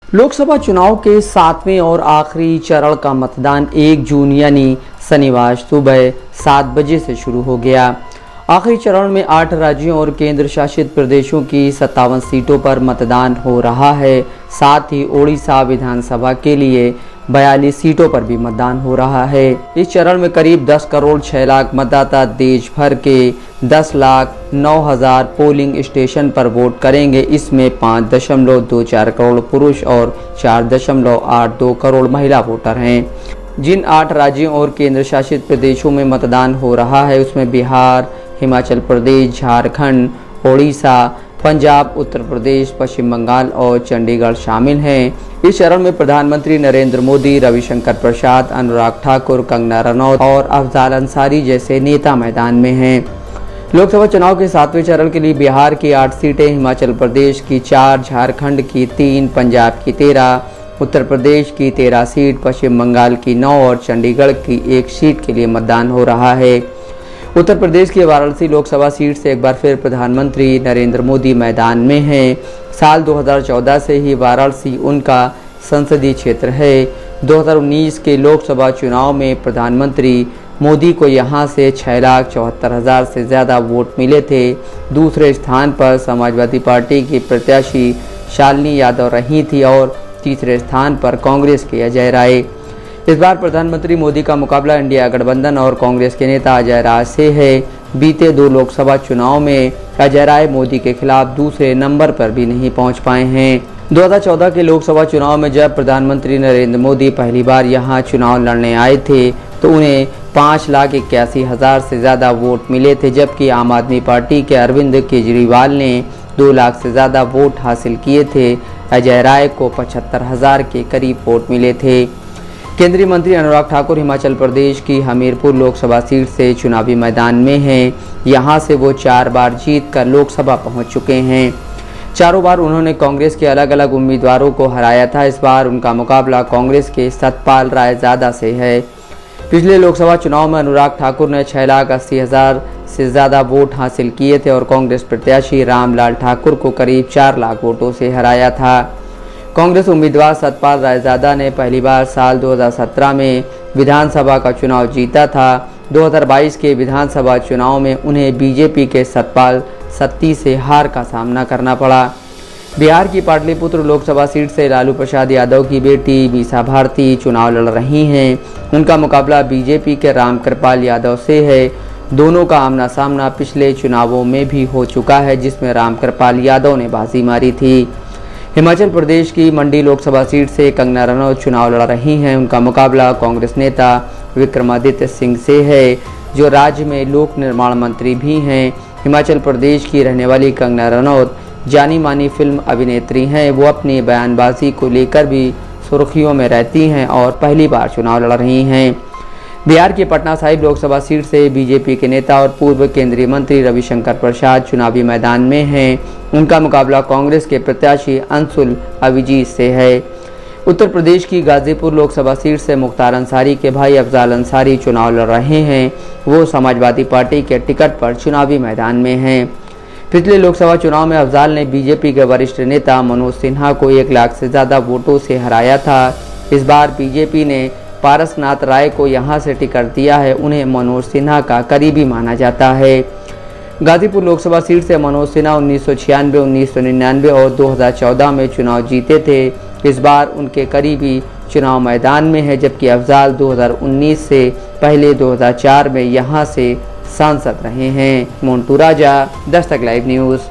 लोकसभा चुनाव के 7वें और आखिरी चरण का मतदान 1 जून यानी शनिवार सुबह 7 बजे से शुरू हो गया। आखिरी चरण में 8 राज्यों और केंद्र शासित प्रदेशों की 57 सीटों पर मतदान हो रहा है। साथ ही ओडिशा विधानसभा के लिए 42 सीटों पर भी मतदान हो रहा है। इस चरण में करीब 10 करोड़ 6 लाख मतदाता देश भर के 10,09,000 पोलिंग स्टेशन पर वोट करेंगे। इसमें 5.24 करोड़ पुरुष और 4.82 करोड़ महिला वोटर हैं। जिन 8 राज्यों और केंद्र शासित प्रदेशों में मतदान हो रहा है उसमें बिहार, हिमाचल प्रदेश, झारखंड, ओडिशा, पंजाब, उत्तर प्रदेश, पश्चिम बंगाल और चंडीगढ़ शामिल हैं। इस चरण में प्रधानमंत्री नरेंद्र मोदी, रविशंकर प्रसाद, अनुराग ठाकुर, कंगना रनौत और अफजाल अंसारी जैसे नेता मैदान में हैं। लोकसभा चुनाव के 7वें चरण के लिए बिहार की 8 सीटें, हिमाचल प्रदेश की 4, झारखंड की 3, पंजाब की 13, उत्तर प्रदेश की 13 सीट, पश्चिम बंगाल की 9 और चंडीगढ़ की 1 सीट के लिए मतदान हो रहा है। उत्तर प्रदेश की वाराणसी लोकसभा सीट से एक बार फिर प्रधानमंत्री नरेंद्र मोदी मैदान में हैं। साल 2014 से ही वाराणसी उनका संसदीय क्षेत्र है। 2019 के लोकसभा चुनाव में प्रधानमंत्री मोदी को यहां से 6,74,000 से ज़्यादा वोट मिले थे। दूसरे स्थान पर समाजवादी पार्टी की प्रत्याशी शालिनी यादव रही थी और तीसरे स्थान पर कांग्रेस के अजय राय। इस बार प्रधानमंत्री मोदी का मुकाबला इंडिया गठबंधन और कांग्रेस के नेता अजय राय से है। बीते 2 लोकसभा चुनाव में अजय राय मोदी के खिलाफ दूसरे नंबर पर भी नहीं पहुंच पाए हैं। 2014 के लोकसभा चुनाव में जब प्रधानमंत्री नरेंद्र मोदी पहली बार यहां चुनाव लड़ने आए थे तो उन्हें 5,81,000 से ज़्यादा वोट मिले थे, जबकि आम आदमी पार्टी के अरविंद केजरीवाल ने 2 लाख से ज़्यादा वोट हासिल किए थे। अजय राय को 75,000 के करीब वोट मिले थे। केंद्रीय मंत्री अनुराग ठाकुर हिमाचल प्रदेश की हमीरपुर लोकसभा सीट से चुनावी मैदान में हैं। यहां से वो 4 बार जीतकर लोकसभा पहुंच चुके हैं। चारों बार उन्होंने कांग्रेस के अलग अलग उम्मीदवारों को हराया था। इस बार उनका मुकाबला कांग्रेस के सतपाल रायजादा से है। पिछले लोकसभा चुनाव में अनुराग ठाकुर ने 6,80,000 से ज़्यादा वोट हासिल किए थे और कांग्रेस प्रत्याशी रामलाल ठाकुर को करीब 4 लाख वोटों से हराया था। कांग्रेस उम्मीदवार सतपाल रायजादा ने पहली बार साल 2017 में विधानसभा का चुनाव जीता था। 2022 के विधानसभा चुनाव में उन्हें बीजेपी के सतपाल सत्ती से हार का सामना करना पड़ा। बिहार की पाटलिपुत्र लोकसभा सीट से लालू प्रसाद यादव की बेटी मीसा भारती चुनाव लड़ रही हैं। उनका मुकाबला बीजेपी के रामकृपाल यादव से है। दोनों का आमना सामना पिछले चुनावों में भी हो चुका है, जिसमें रामकृपाल यादव ने बाजी मारी थी। हिमाचल प्रदेश की मंडी लोकसभा सीट से कंगना रनौत चुनाव लड़ रही हैं। उनका मुकाबला कांग्रेस नेता विक्रमादित्य सिंह से है, जो राज्य में लोक निर्माण मंत्री भी हैं। हिमाचल प्रदेश की रहने वाली कंगना रनौत जानी मानी फिल्म अभिनेत्री हैं। वो अपनी बयानबाजी को लेकर भी सुर्खियों में रहती हैं और पहली बार चुनाव लड़ रही हैं। बिहार की पटना साहिब लोकसभा सीट से बीजेपी के नेता और पूर्व केंद्रीय मंत्री रविशंकर प्रसाद चुनावी मैदान में हैं। उनका मुकाबला कांग्रेस के प्रत्याशी अंशुल अभिजीत से है। उत्तर प्रदेश की गाजीपुर लोकसभा सीट से मुख्तार अंसारी के भाई अफजाल अंसारी चुनाव लड़ रहे हैं। वो समाजवादी पार्टी के टिकट पर चुनावी मैदान में हैं। पिछले लोकसभा चुनाव में अफजाल ने बीजेपी के वरिष्ठ नेता मनोज सिन्हा को 1 लाख से ज़्यादा वोटों से हराया था। इस बार बीजेपी ने पारसनाथ राय को यहां से टिकट दिया है। उन्हें मनोज सिन्हा का करीबी माना जाता है। गाजीपुर लोकसभा सीट से मनोज सिन्हा 1996, 1999 और 2014 में चुनाव जीते थे। इस बार उनके करीबी चुनाव मैदान में है, जबकि अफजाल 2019 से पहले 2004 में यहां से सांसद रहे हैं। मोन्टू राजा, दस्तक लाइव न्यूज़।